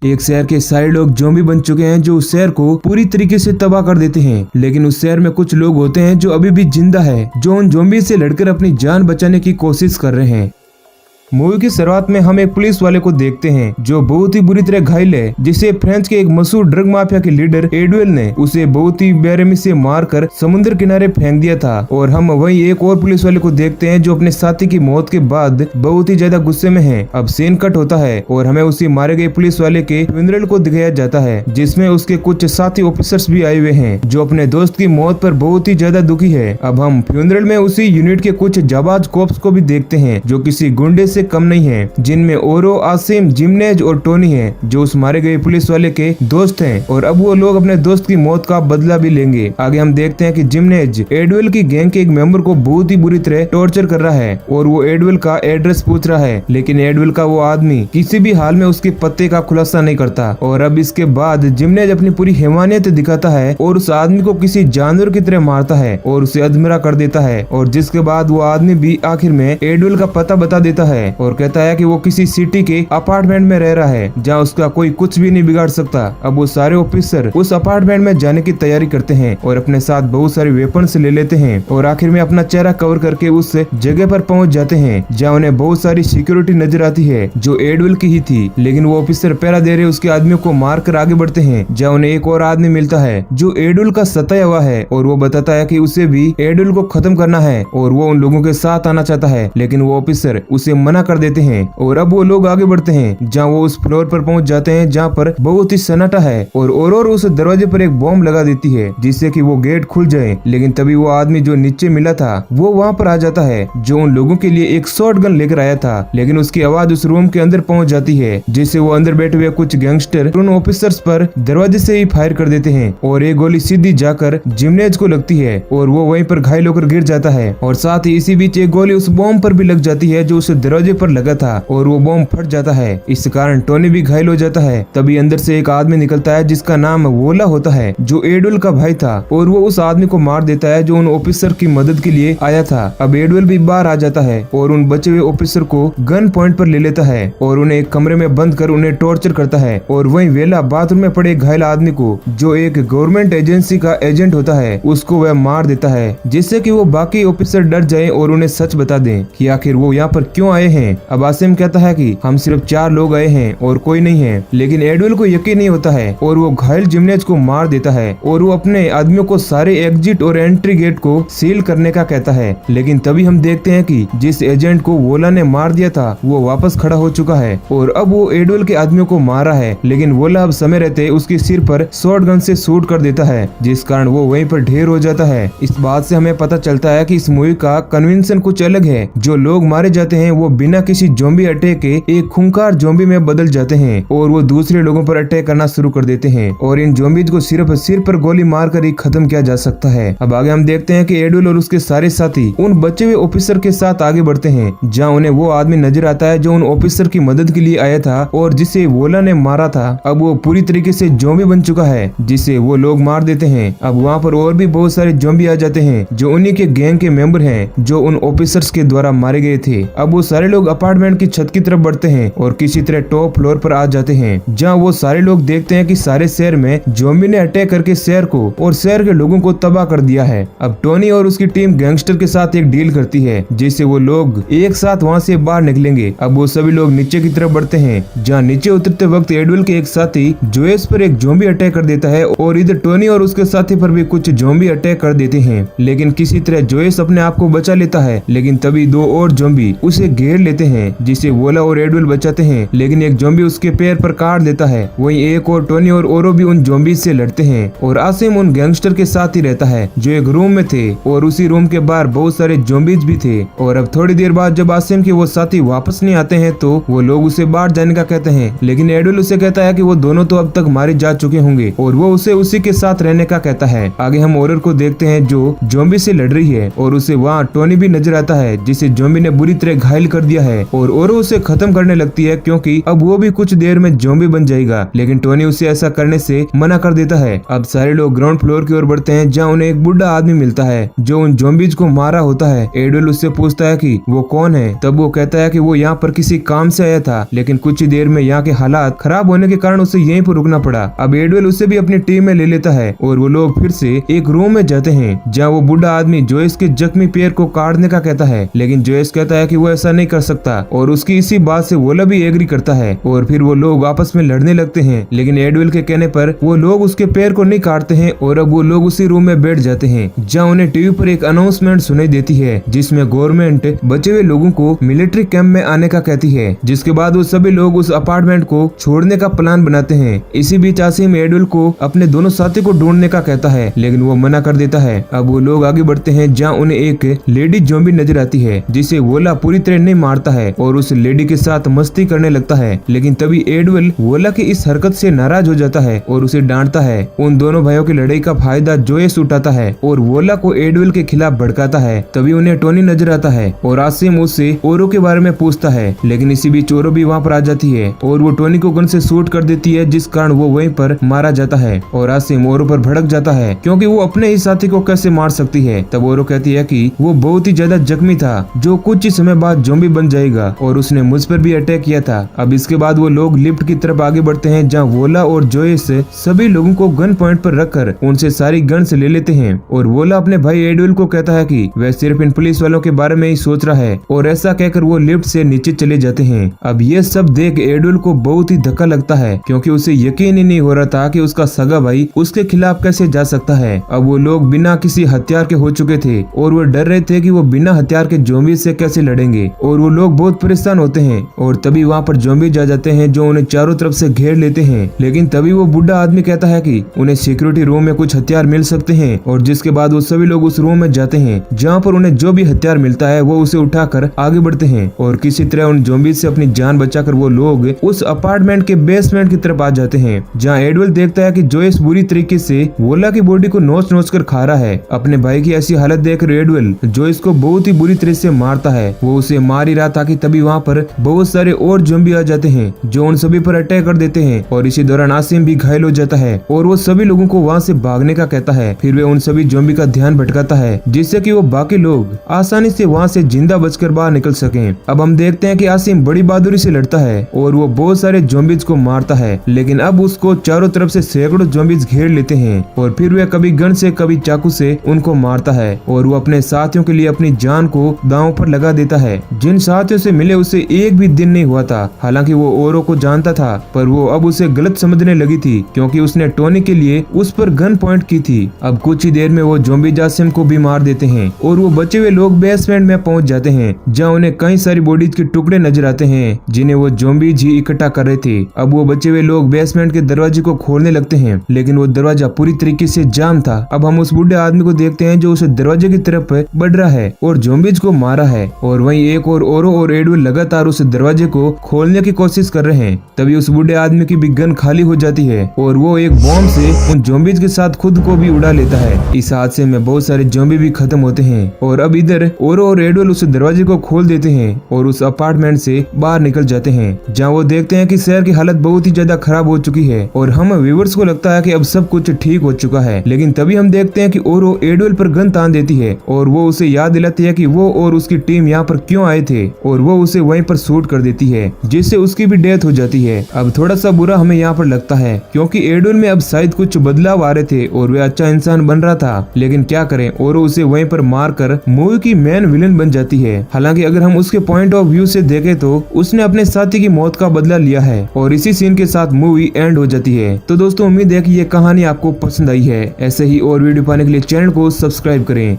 एक शहर के सारे लोग ज़ॉम्बी बन चुके हैं जो उस शहर को पूरी तरीके से तबाह कर देते हैं। लेकिन उस शहर में कुछ लोग होते हैं जो अभी भी जिंदा है, जो उन ज़ॉम्बी से लड़कर अपनी जान बचाने की कोशिश कर रहे हैं। मूवी की शुरुआत में हम एक पुलिस वाले को देखते हैं जो बहुत ही बुरी तरह घायल है, जिसे फ्रांस के एक मशहूर ड्रग माफिया के लीडर एडुएल ने उसे बहुत ही बेरहमी से मारकर समुद्र किनारे फेंक दिया था। और हम वहीं एक और पुलिस वाले को देखते हैं जो अपने साथी की मौत के बाद बहुत ही ज्यादा गुस्से में है। अब सीन कट होता है और हमें उसी मारे गए पुलिस वाले के फ्यूनरल को दिखाया जाता है, जिसमें उसके कुछ साथी ऑफिसर्स भी आए हुए हैं जो अपने दोस्त की मौत पर बहुत ही ज्यादा दुखी है। अब हम फ्यूनरल में उसी यूनिट के कुछ जाबाज कोप्स को भी देखते हैं जो किसी गुंडे से कम नहीं है, जिनमें ओरो, आसिम, जिमनेज और टोनी है जो उस मारे गए पुलिस वाले के दोस्त हैं। और अब वो लोग अपने दोस्त की मौत का बदला भी लेंगे। आगे हम देखते हैं कि जिमनेज एडुएल की गैंग के एक मेंबर को बहुत ही बुरी तरह टॉर्चर कर रहा है और वो एडुएल का एड्रेस पूछ रहा है, लेकिन एडुएल का वो आदमी किसी भी हाल में उसके पत्ते का खुलासा नहीं करता। और अब इसके बाद जिमनेज अपनी पूरी हैवानियत दिखाता है और उस आदमी को किसी जानवर की तरह मारता है और उसे अधमरा कर देता है। और जिसके बाद वो आदमी भी आखिर में एडुएल का पता बता देता है और कहता है कि वो किसी सिटी के अपार्टमेंट में रह रहा है जहाँ उसका कोई कुछ भी नहीं बिगाड़ सकता। अब वो सारे ऑफिसर उस अपार्टमेंट में जाने की तैयारी करते हैं और अपने साथ बहुत सारे वेपन्स ले लेते हैं और आखिर में अपना चेहरा कवर करके उस जगह पर पहुंच जाते हैं जहाँ उन्हें बहुत सारी सिक्योरिटी नजर आती है जो एडुएल की ही थी। लेकिन वो ऑफिसर पहरा दे रहे उसके आदमियों को मार कर आगे बढ़ते हैं जहाँ उन्हें एक और आदमी मिलता है जो एडुएल का सताया हुआ है और वो बताता है कि उसे भी एडुएल को खत्म करना है और वो उन लोगों के साथ आना चाहता है, लेकिन वो ऑफिसर उसे मना कर देते हैं। और अब वो लोग आगे बढ़ते हैं जहाँ वो उस फ्लोर पर पहुंच जाते हैं जहाँ पर बहुत ही सन्नाटा है और उस दरवाजे पर एक बॉम्ब लगा देती है जिससे कि वो गेट खुल जाए। लेकिन तभी वो आदमी जो नीचे मिला था वो वहाँ पर आ जाता है जो उन लोगों के लिए एक शॉर्ट गन लेकर आया था। लेकिन उसकी आवाज उस रूम के अंदर पहुंच जाती है जिससे वो अंदर बैठे हुए कुछ गैंगस्टर उन ऑफिसर्स पर दरवाजे से ही फायर कर देते हैं और एक गोली सीधी जाकर जिमनेज को लगती है और वो वहीं पर घायल होकर गिर जाता है। और साथ ही इसी बीच एक गोली उस बॉम्ब पर भी लग जाती है जो उस दरवाजे पर लगा था और वो बॉम्ब फट जाता है। इस कारण टोनी भी घायल हो जाता है। तभी अंदर से एक आदमी निकलता है जिसका नाम वोला होता है जो एडुएल का भाई था और वो उस आदमी को मार देता है जो उन ऑफिसर की मदद के लिए आया था। अब एडुएल भी बाहर आ जाता है और उन बचे हुए ऑफिसर को गन पॉइंट पर ले लेता है और उन्हें एक कमरे में बंद कर उन्हें टॉर्चर करता है। और वहीं वेला बाथरूम में पड़े घायल आदमी को जो एक गवर्नमेंट एजेंसी का एजेंट होता है उसको वह मार देता है, जिससे कि वो बाकी ऑफिसर डर जाए और उन्हें सच बता दें कि आखिर वो यहाँ पर क्यों आए हैं। अब आसिम कहता है कि हम सिर्फ 4 लोग आए हैं और कोई नहीं है, लेकिन एडुएल को यकीन नहीं होता है और वो घायल जिमनेज को मार देता है और वो अपने आदमियों को सारे एग्जिट और एंट्री गेट को सील करने का कहता है। लेकिन तभी हम देखते हैं कि जिस एजेंट को वोला ने मार दिया था वो वापस खड़ा हो चुका है और अब वो एडुएल के आदमियों को मार रहा है, लेकिन वोला अब समय रहते उसके सिर पर शॉर्ट गन से शूट कर देता है जिस कारण वो वहीं पर ढेर हो जाता है। इस बात से हमें पता चलता है कि इस मूवी का कन्वेंशन कुछ अलग है। जो लोग मारे जाते हैं वो बिना किसी ज़ॉम्बी अटैक के एक खूंखार ज़ॉम्बी में बदल जाते हैं और वो दूसरे लोगों पर अटैक करना शुरू कर देते हैं और इन ज़ॉम्बीज को सिर्फ सिर पर गोली मारकर ही खत्म किया जा सकता है। अब आगे हम देखते हैं कि एडुएल और उसके सारे साथी उन बचे हुए ऑफिसर के साथ आगे बढ़ते हैं जहाँ उन्हें वो आदमी नजर आता है जो उन ऑफिसर की मदद के लिए आया था और जिसे वोला ने मारा था। अब वो पूरी तरीके से ज़ॉम्बी बन चुका है जिसे वो लोग मार देते हैं। अब वहाँ पर और भी बहुत सारे ज़ॉम्बी आ जाते हैं जो उन्हीं के गैंग के मेंबर हैं जो उन ऑफिसर्स के द्वारा मारे गए थे। अब वो सारे लोग अपार्टमेंट की छत की तरफ बढ़ते हैं और किसी तरह टॉप फ्लोर पर आ जाते हैं जहाँ वो सारे लोग देखते हैं कि सारे शहर में ज़ॉम्बी ने अटैक करके शहर को और शहर के लोगों को तबाह कर दिया है। अब टोनी और उसकी टीम गैंगस्टर के साथ एक डील करती है जिससे वो लोग एक साथ वहाँ से बाहर निकलेंगे। अब वो सभी लोग नीचे की तरफ बढ़ते हैं जहाँ नीचे उतरते वक्त एडुएल के एक साथी जोएस पर एक ज़ॉम्बी अटैक कर देता है और इधर टोनी और उसके साथी पर भी कुछ ज़ॉम्बी अटैक कर देते हैं, लेकिन किसी तरह जोएस अपने आप को बचा लेता है। लेकिन तभी 2 और ज़ॉम्बी उसे घेर लेते हैं जिसे वोला और एडुएल बचाते हैं, लेकिन एक ज़ॉम्बी उसके पैर पर काट देता है। वहीं एक और टोनी और ओरो भी उन ज़ॉम्बी से लड़ते हैं और आसिम उन गैंगस्टर के साथ ही रहता है जो एक रूम में थे और उसी रूम के बाहर बहुत सारे ज़ॉम्बीज भी थे। और अब थोड़ी देर बाद जब आसिम के वो साथी वापस नहीं आते हैं तो वो लोग उसे बाहर जाने का कहते हैं, लेकिन एडुएल उसे कहता है कि वो दोनों तो अब तक मारे जा चुके होंगे और वो उसे उसी के साथ रहने का कहता है। आगे हम ओरर को देखते हैं जो ज़ॉम्बी से लड़ रही है और उसे वहाँ टोनी भी नजर आता है जिसे ज़ॉम्बी ने बुरी तरह घायल कर दिया है और ओरो उसे खत्म करने लगती है क्योंकि अब वो भी कुछ देर में ज़ॉम्बी बन जाएगा, लेकिन टोनी उसे ऐसा करने से मना कर देता है। अब सारे लोग ग्राउंड फ्लोर की ओर बढ़ते हैं जहाँ उन्हें एक बुढ़ा आदमी मिलता है जो उन ज़ॉम्बीज को मारा होता है। एडविल उससे पूछता है कि वो कौन है, तब वो कहता है कि वो यहाँ पर किसी काम से आया था, लेकिन कुछ ही देर में यहाँ के हालात खराब होने के कारण उसे यहीं पर रुकना पड़ा। अब एडविल उसे भी अपनी टीम में ले लेता है और वो लोग फिर से एक रूम में जाते हैं जहाँ वो बुढ़ा आदमी जोयस के जख्मी पैर को काटने का कहता है, लेकिन जोयस कहता है कि वो ऐसा नहीं कर सकता और उसकी इसी बात से वोला भी एग्री करता है और फिर वो लोग आपस में लड़ने लगते हैं। लेकिन एडविल के कहने पर वो लोग उसके पैर को नहीं काटते हैं और अब वो लोग उसी रूम में बैठ जाते हैं जहाँ उन्हें टीवी पर एक अनाउंसमेंट सुनाई देती है जिसमें गवर्नमेंट बचे हुए लोगों को मिलिट्री कैंप में आने का कहती है, जिसके बाद वो सभी लोग उस अपार्टमेंट को छोड़ने का प्लान बनाते हैं। इसी बीच आसिम एडविल को अपने दोनों साथी को ढूंढने का कहता है, लेकिन वो मना कर देता है। अब वो लोग आगे बढ़ते हैं जहाँ उन्हें एक लेडी ज़ॉम्बी नजर आती है जिसे वोला पूरी तरह नहीं मारता है और उस लेडी के साथ मस्ती करने लगता है, लेकिन तभी एडविल वोला की इस हरकत से नाराज हो जाता है और उसे डांटता है। उन दोनों भाइयों की लड़ाई का फायदा जोयस उठाता है और वोला को एडविल के खिलाफ भड़काता है। तभी उन्हें टोनी नजर आता है और आसिम उससे ओरो के बारे में पूछता है, लेकिन इसी बीच ओरो भी वहाँ पर आ जाती है और वो टोनी को गन से शूट कर देती है, जिस कारण वो वहीं पर मारा जाता है और आसिम ओरो पर भड़क जाता है क्योंकि वो अपने ही साथी को कैसे मार सकती है। तब ओरो कहती है कि वो बहुत ही ज्यादा जख्मी था जो कुछ ही समय बाद ज़ॉम्बी बन जाएगा और उसने मुझ पर भी अटैक किया था। अब इसके बाद वो लोग लिफ्ट की तरफ आगे बढ़ते हैं जहाँ वोला और जोयस सभी लोगों को गन पॉइंट पर रखकर उनसे सारी गन्स ले लेते हैं और वोला अपने भाई एडविल को कहता है कि वह सिर्फ इन पुलिस वालों के बारे में ही सोच रहा है और ऐसा कहकर वो लिफ्ट से नीचे चले जाते हैं। अब ये सब देख एडविल को बहुत ही धक्का लगता है क्योंकि उसे यकीन ही नहीं हो रहा था कि उसका सगा भाई उसके खिलाफ कैसे जा सकता है। अब वो लोग बिना किसी हथियार के हो चुके थे और वो डर रहे थे कि वो बिना हथियार के ज़ॉम्बी से कैसे लड़ेंगे और वो लोग बहुत परेशान होते हैं और तभी वहाँ पर ज़ॉम्बी आ जाते हैं जो उन्हें चारों तरफ से घेर लेते हैं। लेकिन तभी वो बुढ़ा आदमी कहता है कि उन्हें सिक्योरिटी रूम में कुछ हथियार मिल सकते हैं और जिसके बाद वो सभी लोग उस रूम में जाते हैं जहाँ पर उन्हें जो भी हथियार मिलता है वो उसे उठाकर आगे बढ़ते हैं और किसी तरह उन ज़ॉम्बी से अपनी जान बचाकर वो लोग उस अपार्टमेंट के बेसमेंट की तरफ आ जाते हैं जहाँ एडविल देखता है कि जोयस बुरी तरीके से वोला की बॉडी को नोच नोच कर खा रहा है। अपने भाई की ऐसी हालत देख एडविल जोयस को बहुत ही बुरी तरह से मारता है। वो उसे मार ही रहा था कि तभी वहाँ पर बहुत सारे और ज़ॉम्बी आ जाते हैं जो उन सभी पर अटैक कर देते हैं और इसी दौरान आसिम भी घायल हो जाता है और वो सभी लोगों को वहाँ से भागने का कहता है। फिर वे उन सभी ज़ॉम्बी का ध्यान भटकाता है जिससे कि वो बाकी लोग आसानी से वहाँ से जिंदा बचकर बाहर निकल सकें। अब हम देखते हैं कि आसिम बड़ी बहादुरी से लड़ता है और वो बहुत सारे ज़ॉम्बीज को मारता है, लेकिन अब उसको चारों तरफ से सैकड़ों ज़ॉम्बीज घेर लेते हैं और फिर वह कभी गन से कभी चाकू से उनको मारता है और वो अपने साथियों के लिए अपनी जान को दांव पर लगा देता है। जिन साथियों से मिले उसे एक भी दिन नहीं हुआ था, हालांकि वो ओरो को जानता था पर वो अब उसे गलत समझने लगी थी क्योंकि उसने टोनी के लिए उस पर गन पॉइंट की थी। अब कुछ ही देर में वो ज़ॉम्बी आसिम को भी मार देते हैं और वो बचे हुए लोग बेसमेंट में पहुंच जाते हैं जहाँ उन्हें कई सारी बॉडीज के टुकड़े नजर आते हैं जिन्हें वो ज़ॉम्बीज ही इकट्ठा कर रहे थे। अब वो बचे हुए लोग बेसमेंट के दरवाजे को खोलने लगते हैं, लेकिन वो दरवाजा पूरी तरीके से जाम था। अब हम उस बूढ़े आदमी को देखते हैं जो उस दरवाजे की तरफ बढ़ रहा है और ज़ॉम्बीज को मारा है और वहीं एक और ओरो और एडविल लगातार उस दरवाजे को खोलने की कोशिश कर रहे हैं। तभी उस बूढ़े आदमी की भी गन खाली हो जाती है और वो एक बॉम्ब से उन ज़ॉम्बीज के साथ खुद को भी उड़ा लेता है। इस हादसे में बहुत सारे ज़ॉम्बी भी खत्म होते हैं और अब इधर ओरो और एडविल उस दरवाजे को खोल देते हैं और उस अपार्टमेंट से बाहर निकल जाते हैं जहाँ वो देखते हैं कि शहर की हालत बहुत ही ज्यादा खराब हो चुकी है और हम व्यूअर्स को लगता है कि अब सब कुछ ठीक हो चुका है। लेकिन तभी हम देखते हैं कि ओरो एडविल पर गन तान देती है और वो उसे याद दिलाती है कि वो और उसकी टीम यहाँ पर क्यों आए थे और वो उसे वहीं पर शूट कर देती है जिससे उसकी भी डेथ हो जाती है। अब थोड़ा सा बुरा हमें यहाँ पर लगता है क्योंकि एडविल में अब शायद कुछ बदलाव आ रहे थे और वह अच्छा इंसान बन रहा था, लेकिन क्या करें ओरो उसे वहीं पर मार कर मूवी की मेन विलेन बन जाती है। हालांकि अगर हम उसके पॉइंट ऑफ व्यू से देखें तो उसने अपने साथी की मौत का बदला लिया है और इसी सीन के साथ मूवी एंड हो जाती है। तो दोस्तों उम्मीद है कि ये कहानी आपको पसंद आई है। ऐसे ही और वीडियो पाने के लिए चैनल को सब्सक्राइब करें।